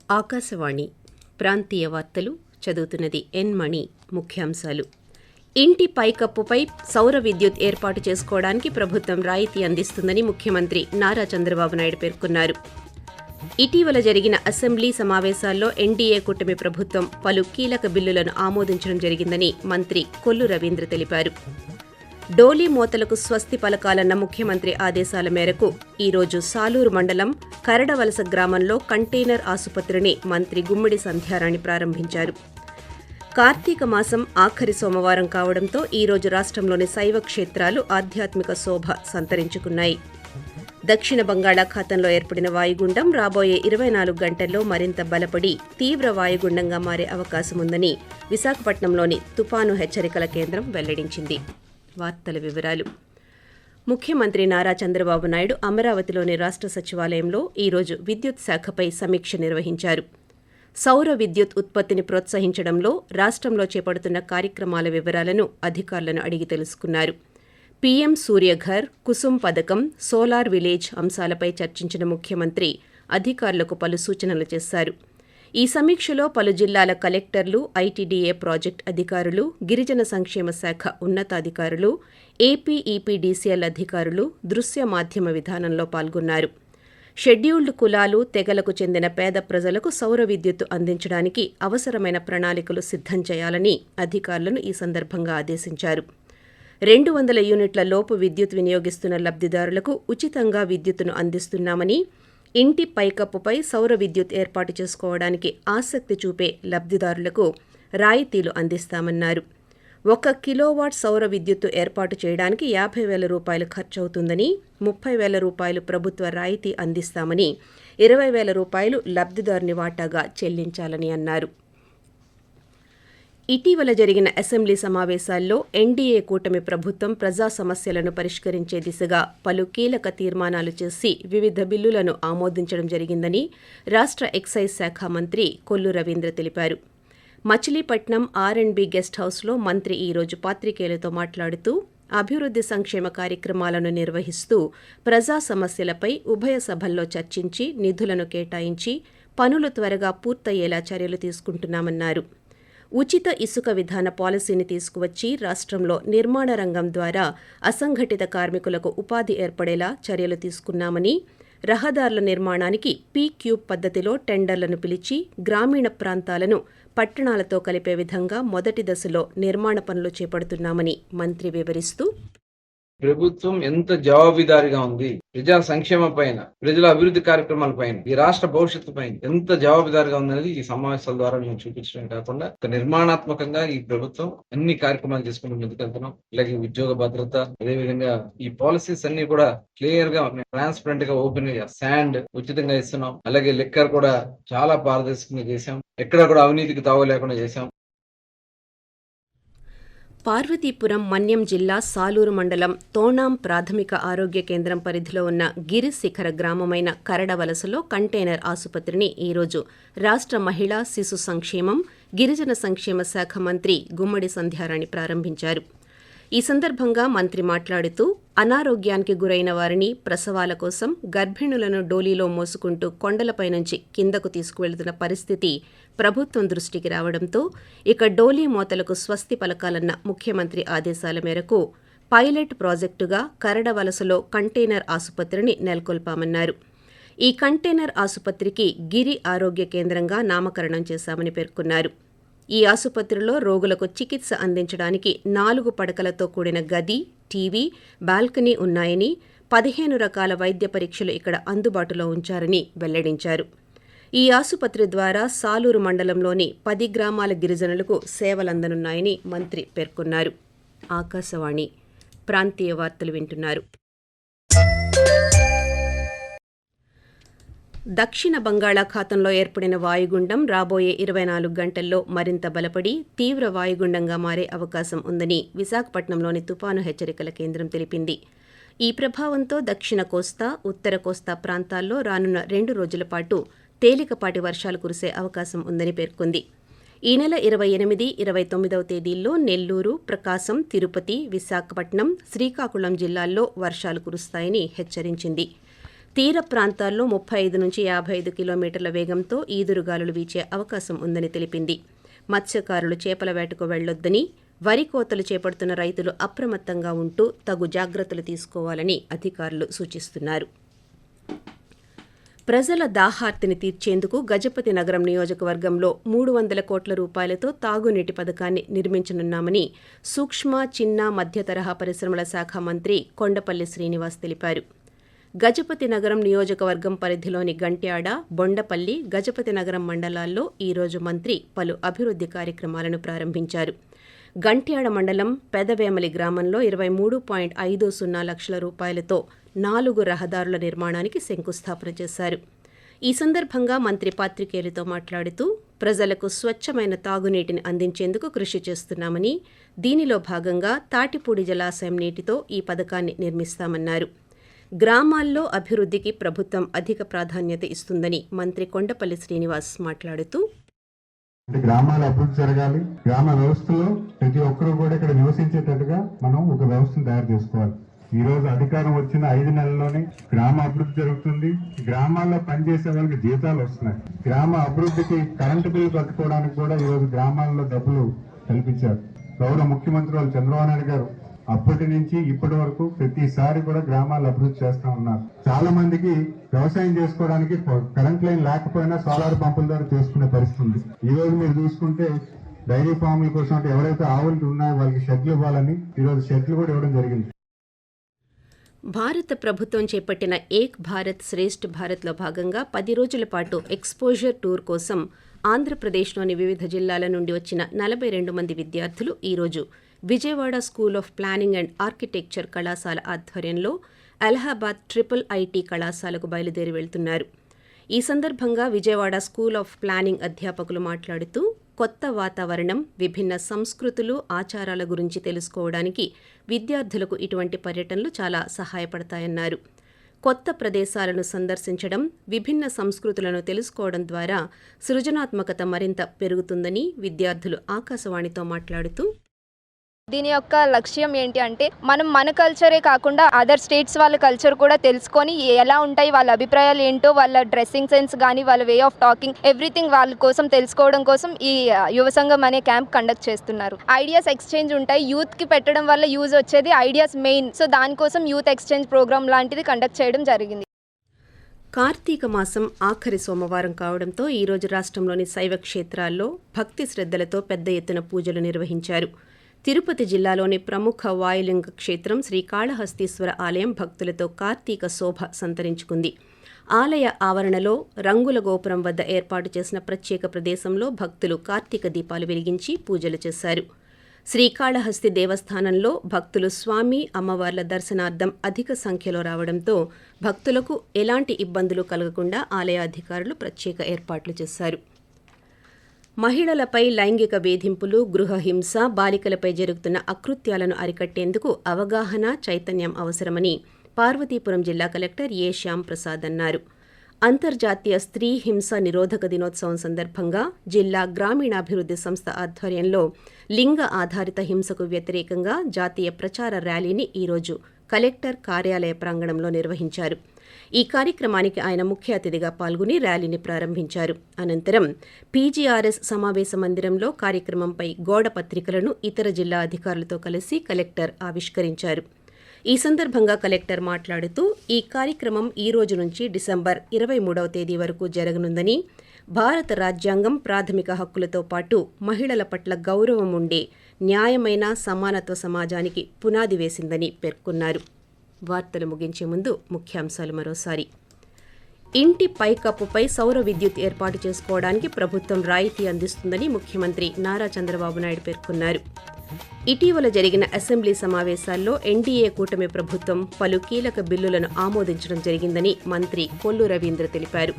ఆకాశవాణి ప్రాంతీయ వార్తలు చదువుతున్నది ఎన్ మణి. ముఖ్యాంశాలు: ఇంటి పైకప్పుపై సౌర విద్యుత్ ఏర్పాటు చేసుకోవడానికి ప్రభుత్వం రాయితీ అందిస్తుందని ముఖ్యమంత్రి నారా చంద్రబాబు నాయుడు పేర్కొన్నారు. ఇటీవల జరిగిన అసెంబ్లీ సమావేశాల్లో ఎన్డీఏ కూటమి ప్రభుత్వం పలు కీలక బిల్లులను ఆమోదించడం జరిగిందని మంత్రి కొల్లు రవీంద్ర తెలిపారు. డోలీ మోతలకు స్వస్తి పలకాలన్న ముఖ్యమంత్రి ఆదేశాల మేరకు ఈరోజు సాలూరు మండలం కరడవలస గ్రామంలో కంటైనర్ ఆసుపత్రిని మంత్రి గుమ్మిడి సంధ్యారాణి ప్రారంభించారు. కార్తీక మాసం ఆఖరి సోమవారం కావడంతో ఈరోజు రాష్ట్రంలోని శైవ క్షేత్రాలు ఆధ్యాత్మిక శోభ సంతరించుకున్నాయి. దక్షిణ బంగాళాఖాతంలో ఏర్పడిన వాయుగుండం రాబోయే 24 గంటల్లో మరింత బలపడి తీవ్ర వాయుగుండంగా మారే అవకాశముందని విశాఖపట్నంలోని తుపాను హెచ్చరికల కేంద్రం వెల్లడించింది. వార్తల వివరాలు: ముఖ్యమంత్రి నారా చంద్రబాబు నాయుడు అమరావతిలోని రాష్ట్ర సచివాలయంలో ఈరోజు విద్యుత్ శాఖపై సమీక్ష నిర్వహించారు. సౌర విద్యుత్ ఉత్పత్తిని ప్రోత్సహించడంలో రాష్ట్రంలో చేపడుతున్న కార్యక్రమాల వివరాలను అధికారులను అడిగి తెలుసుకున్నారు. పీఎం సూర్యఘర్, కుసుమ్ పథకం, సోలార్ విలేజ్ అంశాలపై చర్చించిన ముఖ్యమంత్రి అధికారులకు పలు సూచనలు చేశారు. ఈ సమీక్షలో పలు జిల్లాల కలెక్టర్లు, ఐటీడీఏ ప్రాజెక్టు అధికారులు, గిరిజన సంక్షేమ శాఖ ఉన్నతాధికారులు, ఏపీ ఈపీడీసీఎల్ అధికారులు దృశ్య మాధ్యమ విధానంలో పాల్గొన్నారు. షెడ్యూల్డ్ కులాలు, తెగలకు చెందిన పేద ప్రజలకు సౌర విద్యుత్తు అందించడానికి అవసరమైన ప్రణాళికలు సిద్ధం చేయాలని అధికారులను ఈ సందర్భంగా ఆదేశించారు. 200 యూనిట్ల లోపు విద్యుత్ వినియోగిస్తున్న లబ్ధిదారులకు ఉచితంగా విద్యుత్తును అందిస్తున్నామని, ఇంటి పైకప్పుపై సౌర విద్యుత్ ఏర్పాటు చేసుకోవడానికి ఆసక్తి చూపే లబ్ధిదారులకు రాయితీలు అందిస్తామన్నారు. 1 కిలోవాట్ సౌర విద్యుత్తు ఏర్పాటు చేయడానికి 50,000 రూపాయలు ఖర్చవుతుందని, 30,000 రూపాయలు ప్రభుత్వ రాయితీ అందిస్తామని, 20,000 రూపాయలు లబ్ధిదారుని వాటాగా చెల్లించాలని అన్నారు. ఇటీవల జరిగిన అసెంబ్లీ సమావేశాల్లో ఎన్డీఏ కూటమి ప్రభుత్వం ప్రజా సమస్యలను పరిష్కరించే దిశగా పలు కీలక తీర్మానాలు చేసి వివిధ బిల్లులను ఆమోదించడం జరిగిందని రాష్ట్ర ఎక్సైజ్ శాఖ మంత్రి కొల్లు రవీంద్ర తెలిపారు. మచిలీపట్నం ఆర్&బి గెస్ట్ హౌస్లో మంత్రి ఈరోజు పాత్రికేయులతో మాట్లాడుతూ అభివృద్ధి సంక్షేమ కార్యక్రమాలను నిర్వహిస్తూ ప్రజా సమస్యలపై ఉభయ సభల్లో చర్చించి నిధులను కేటాయించి పనులు త్వరగా పూర్తయ్యేలా చర్యలు తీసుకుంటున్నామన్నారు. ఉచిత ఇసుక విధాన పాలసీని తీసుకువచ్చి రాష్ట్రంలో నిర్మాణ రంగం ద్వారా అసంఘటిత కార్మికులకు ఉపాధి ఏర్పడేలా చర్యలు తీసుకున్నామని, రహదారుల నిర్మాణానికి పీ-క్యూబ్ పద్ధతిలో టెండర్లను పిలిచి గ్రామీణ ప్రాంతాలను పట్టణాలతో కలిపే విధంగా మొదటి దశలో నిర్మాణ పనులు చేపడుతున్నామని మంత్రి వివరిస్తూ, ప్రభుత్వం ఎంత జవాబుదారీగా ఉంది, ప్రజా సంక్షేమం పైన, ప్రజల అభివృద్ధి కార్యక్రమాల పైన, ఈ రాష్ట్ర భవిష్యత్తు పైన ఎంత జవాబుదారీగా ఉందనేది ఈ సమావేశాల ద్వారా మేము చూపించడం కాకుండా ఒక నిర్మాణాత్మకంగా ఈ ప్రభుత్వం అన్ని కార్యక్రమాలు చేసుకుంటూ ముందుకెళ్తున్నాం. అలాగే ఉద్యోగ భద్రత, అదేవిధంగా ఈ పాలసీస్ అన్ని కూడా క్లియర్ గా, ట్రాన్స్పరెంట్ గా, ఓపెన్ గా శాండ్ ఉచితంగా ఇస్తున్నాం. అలాగే లిక్కర్ కూడా చాలా పారదర్శకంగా చేశాం. ఎక్కడ కూడా అవినీతికి తావు లేకుండా చేశాం. పార్వతీపురం మన్యం జిల్లా సాలూరు మండలం తోణాం ప్రాథమిక ఆరోగ్య కేంద్రం పరిధిలో ఉన్న గిరిశిఖర గ్రామమైన కరడవలసలో కంటైనర్ ఆసుపత్రిని ఈరోజు రాష్ట్ర మహిళా శిశు సంక్షేమం, గిరిజన సంక్షేమ శాఖ మంత్రి గుమ్మడి సంధ్యారాణి ప్రారంభించారు. ఈ సందర్భంగా మంత్రి మాట్లాడుతూ అనారోగ్యానికి గురైన వారిని, ప్రసవాల కోసం గర్భిణులను డోలీలో మోసుకుంటూ కొండలపై నుంచి కిందకు తీసుకువెళ్తున్న పరిస్థితి ప్రభుత్వం దృష్టికి రావడంతో ఇక డోలీ మోతలకు స్వస్తి పలకాలన్న ముఖ్యమంత్రి ఆదేశాల మేరకు పైలట్ ప్రాజెక్టుగా కరడవలసలో కంటైనర్ ఆసుపత్రిని నెలకొల్పామన్నారు. ఈ కంటైనర్ ఆసుపత్రికి గిరి ఆరోగ్య కేంద్రంగా నామకరణం చేశామని పేర్కొన్నారు. ఈ ఆసుపత్రిలో రోగులకు చికిత్స అందించడానికి 4 పడకలతో కూడిన గది, టీవీ, బాల్కనీ ఉన్నాయని, 15 రకాల వైద్య పరీక్షలు ఇక్కడ అందుబాటులో ఉంచారని వెల్లడించారు. ఈ ఆసుపత్రి ద్వారా సాలూరు మండలంలోని 10 గ్రామాల గిరిజనులకు సేవలందనున్నాయని మంత్రి పేర్కొన్నారు. ఆకాశవాణి ప్రాంతీయ వార్తలు వింటున్నారు. దక్షిణ బంగాళాఖాతంలో ఏర్పడిన వాయుగుండం రాబోయే 24 గంటల్లో మరింత బలపడి తీవ్ర వాయుగుండంగా మారే అవకాశం ఉందని విశాఖపట్నంలోని తుపాను హెచ్చరికల కేంద్రం తెలిపింది. ఈ ప్రభావంతో దక్షిణ కోస్తా, ఉత్తర కోస్తా ప్రాంతాల్లో రానున్న 2 రోజుల పాటు తేలికపాటి వర్షాలు కురిసే అవకాశం ఉందని పేర్కొంది. ఈ నెల 28, 29వ తేదీల్లో నెల్లూరు, ప్రకాశం, తిరుపతి, విశాఖపట్నం, శ్రీకాకుళం జిల్లాల్లో వర్షాలు కురుస్తాయని హెచ్చరించింది. తీర ప్రాంతాల్లో 35 నుంచి 55 కిలోమీటర్ల వేగంతో ఈదురుగాలులు వీచే అవకాశం ఉందని తెలిపింది. మత్స్యకారులు చేపల వేటకు వెళ్లొద్దని, వరి కోతలు చేపడుతున్న రైతులు అప్రమత్తంగా ఉంటూ తగు జాగ్రత్తలు తీసుకోవాలని అధికారులు సూచిస్తున్నారు. ప్రజల దాహార్తిని తీర్చేందుకు గజపతి నగరం నియోజకవర్గంలో 300 కోట్ల రూపాయలతో తాగునీటి పథకాన్ని నిర్మించనున్నామని సూక్ష్మ, చిన్న, మధ్య తరహా పరిశ్రమల శాఖ మంత్రి కొండపల్లి శ్రీనివాస్ తెలిపారు. గజపతి నగరం నియోజకవర్గం పరిధిలోని గంట్యాడ, బొండపల్లి, గజపతి నగరం మండలాల్లో ఈరోజు మంత్రి పలు అభివృద్ధి కార్యక్రమాలను ప్రారంభించారు. గంట్యాడ మండలం పెదవేమలి గ్రామంలో 23.50 లక్షల రూపాయలతో 4 రహదారుల నిర్మాణానికి శంకుస్థాపన చేశారు. ఈ సందర్భంగా మంత్రి పాత్రికేయులతో మాట్లాడుతూ ప్రజలకు స్వచ్ఛమైన తాగునీటిని అందించేందుకు కృషి చేస్తున్నామని, దీనిలో భాగంగా తాటిపూడి జలాశయం నీటితో ఈ పథకాన్ని నిర్మిస్తామన్నారు. గ్రామాల్లో అభివృద్ధికి ప్రభుత్వం అధిక ప్రాధాన్యత ఇస్తుందని మంత్రి కొండపల్లి శ్రీనివాస్ మాట్లాడుతూ, గ్రామాల అభివృద్ధి జరగాలి. గ్రామ వ్యవస్థలో ప్రతి ఒక్కరూ కూడా ఇక్కడ నివసించేటట్టుగా మనం ఒక వ్యవస్థను తయారు చేసుకోవాలి. ఈ రోజు అధికారం వచ్చిన 5 నెలల్లోనే గ్రామ అభివృద్ధి జరుగుతుంది. గ్రామాల్లో పనిచేసే వాళ్ళకి జీతాలు వస్తున్నాయి. గ్రామ అభివృద్ధికి కరెంటు బిల్లు కట్టుకోవడానికి కూడా ఈ రోజు గ్రామాల్లో డబ్బులు కల్పించారు. గౌరవ ముఖ్యమంత్రి వాళ్ళు చంద్రబాబు నాయుడు గారు అప్పటి నుంచి ఇప్పటి వరకు ప్రతిసారి కూడా గ్రామాలు అభివృద్ధి చేస్తా ఉన్నారు. చాలా మందికి వ్యవసాయం చేసుకోవడానికి కరెంట్ లైన్ లేకపోయినా సోలార్ పంపుల ద్వారా చేసుకునే పరిస్థితి ఉంది. ఈ రోజు మీరు చూసుకుంటే డైరీ ఫార్ముల కోసం అంటే ఎవరైతే ఆవులు ఉన్నాయో వాళ్ళకి షెడ్లు ఇవ్వాలని ఈ రోజు షెడ్లు కూడా ఇవ్వడం జరిగింది. భారత ప్రభుత్వం చేపట్టిన ఏక్ భారత్ శ్రేష్ఠ్ భారత్లో భాగంగా 10 రోజుల పాటు ఎక్స్పోజర్ టూర్ కోసం ఆంధ్రప్రదేశ్లోని వివిధ జిల్లాల నుండి వచ్చిన 42 మంది విద్యార్థులు ఈరోజు Vijayawada school of planning and architecture కళాశాల ఆధ్వర్యంలో అలహాబాద్ IIIT కళాశాలకు బయలుదేరి వెళ్తున్నారు. ఈ సందర్భంగా విజయవాడ స్కూల్ ఆఫ్ ప్లానింగ్ అధ్యాపకులు మాట్లాడుతూ కొత్త వాతావరణం, విభిన్న సంస్కృతులు, ఆచారాల గురించి తెలుసుకోవడానికి విద్యార్థులకు ఇటువంటి పర్యటనలు చాలా సహాయపడతాయన్నారు. కొత్త ప్రదేశాలను సందర్శించడం, విభిన్న సంస్కృతులను తెలుసుకోవడం ద్వారా సృజనాత్మకత మరింత పెరుగుతుందని విద్యార్థులు ఆకాశవాణితో మాట్లాడుతూ, దీని యొక్క లక్ష్యం ఏంటి అంటే మనం మన కల్చరే కాకుండా అదర్ స్టేట్స్ వాళ్ళ కల్చర్ కూడా తెలుసుకొని ఎలా ఉంటాయి, వాళ్ళ అభిప్రాయాలు ఏంటో, వాళ్ళ డ్రెస్సింగ్ సెన్స్ కానీ వాళ్ళ వే ఆఫ్ టాకింగ్ ఎవ్రీథింగ్ వాళ్ళ కోసం తెలుసుకోవడం కోసం ఈ యువ సంఘం అనే క్యాంప్ కండక్ట్ చేస్తున్నారు. ఐడియాస్ ఎక్స్చేంజ్ ఉంటాయి. యూత్కి పెట్టడం వల్ల యూజ్ వచ్చేది ఐడియాస్ మెయిన్. సో దానికోసం యూత్ ఎక్స్చేంజ్ ప్రోగ్రామ్ లాంటిది కండక్ట్ చేయడం జరిగింది. కార్తీక మాసం ఆఖరి సోమవారం కావడంతో ఈరోజు రాష్ట్రంలోని శైవ క్షేత్రాల్లో భక్తి శ్రద్ధలతో పెద్ద ఎత్తున పూజలు నిర్వహించారు. తిరుపతి జిల్లాలోని ప్రముఖ వాయులింగ క్షేత్రం శ్రీకాళహస్తీశ్వర ఆలయం భక్తులతో కార్తీక శోభ సంతరించుకుంది. ఆలయ ఆవరణలో రంగుల గోపురం వద్ద ఏర్పాటు చేసిన ప్రత్యేక ప్రదేశంలో భక్తులు కార్తీక దీపాలు వెలిగించి పూజలు చేశారు. శ్రీకాళహస్తి దేవస్థానంలో భక్తులు స్వామి, అమ్మవార్ల దర్శనార్థం అధిక సంఖ్యలో రావడంతో భక్తులకు ఎలాంటి ఇబ్బందులు కలగకుండా ఆలయ అధికారులు ప్రత్యేక ఏర్పాట్లు చేశారు. మహిళలపై లైంగిక వేధింపులు, గృహహింస, బాలికలపై జరుగుతున్న అకృత్యాలను అరికట్టేందుకు అవగాహన, చైతన్యం అవసరమని పార్వతీపురం జిల్లా కలెక్టర్ ఏ శ్యామ్ ప్రసాద్ అన్నారు. అంతర్జాతీయ స్త్రీ హింస నిరోధక దినోత్సవం సందర్భంగా జిల్లా గ్రామీణాభివృద్ధి సంస్థ ఆధ్వర్యంలో లింగ ఆధారిత హింసకు వ్యతిరేకంగా జాతీయ ప్రచార ర్యాలీని ఈరోజు కలెక్టర్ కార్యాలయ ప్రాంగణంలో నిర్వహించారు. ఈ కార్యక్రమానికి ఆయన ముఖ్య అతిథిగా పాల్గొని ర్యాలీని ప్రారంభించారు. అనంతరం పీజీఆర్ఎస్ సమావేశ మందిరంలో కార్యక్రమంపై గోడ పత్రికలను ఇతర జిల్లా అధికారులతో కలిసి కలెక్టర్ ఆవిష్కరించారు. ఈ సందర్భంగా కలెక్టర్ మాట్లాడుతూ, ఈ కార్యక్రమం ఈ రోజు నుంచి డిసెంబర్ 23వ తేదీ వరకు జరగనుందని, భారత రాజ్యాంగం ప్రాథమిక హక్కులతో పాటు మహిళల పట్ల గౌరవం ఉండే న్యాయమైన సమానత్వ సమాజానికి పునాది వేసిందని పేర్కొన్నారు. వార్తలు ముగించే ముందు ముఖ్యాంశాలు మరోసారి. ఇంటి పైకప్పుపై సౌర విద్యుత్ ఏర్పాటు చేసుకోవడానికి ప్రభుత్వం రాయితీ అందిస్తుందని ముఖ్యమంత్రి నారా చంద్రబాబు నాయుడు పేర్కొన్నారు. ఇటీవల జరిగిన అసెంబ్లీ సమావేశాల్లో ఎన్డీఏ కూటమి ప్రభుత్వం పలు కీలక బిల్లులను ఆమోదించడం జరిగిందని మంత్రి కొల్లు రవీంద్ర తెలిపారు.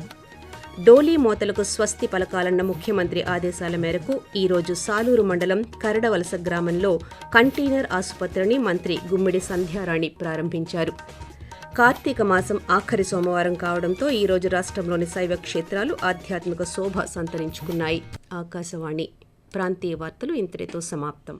డోలీ మోతలకు స్వస్తి పలకాలన్న ముఖ్యమంత్రి ఆదేశాల మేరకు ఈరోజు సాలూరు మండలం కరడవలస గ్రామంలో కంటైనర్ ఆసుపత్రిని మంత్రి గుమ్మిడి సంధ్యారాణి ప్రారంభించారు. కార్తీక మాసం ఆఖరి సోమవారం కావడంతో ఈరోజు రాష్ట్రంలోని శైవ క్షేత్రాలు ఆధ్యాత్మిక శోభ సంతరించుకున్నాయి. ఆకాశవాణి ప్రాంతీయ వార్తలు ఇంతటితో సమాప్తం.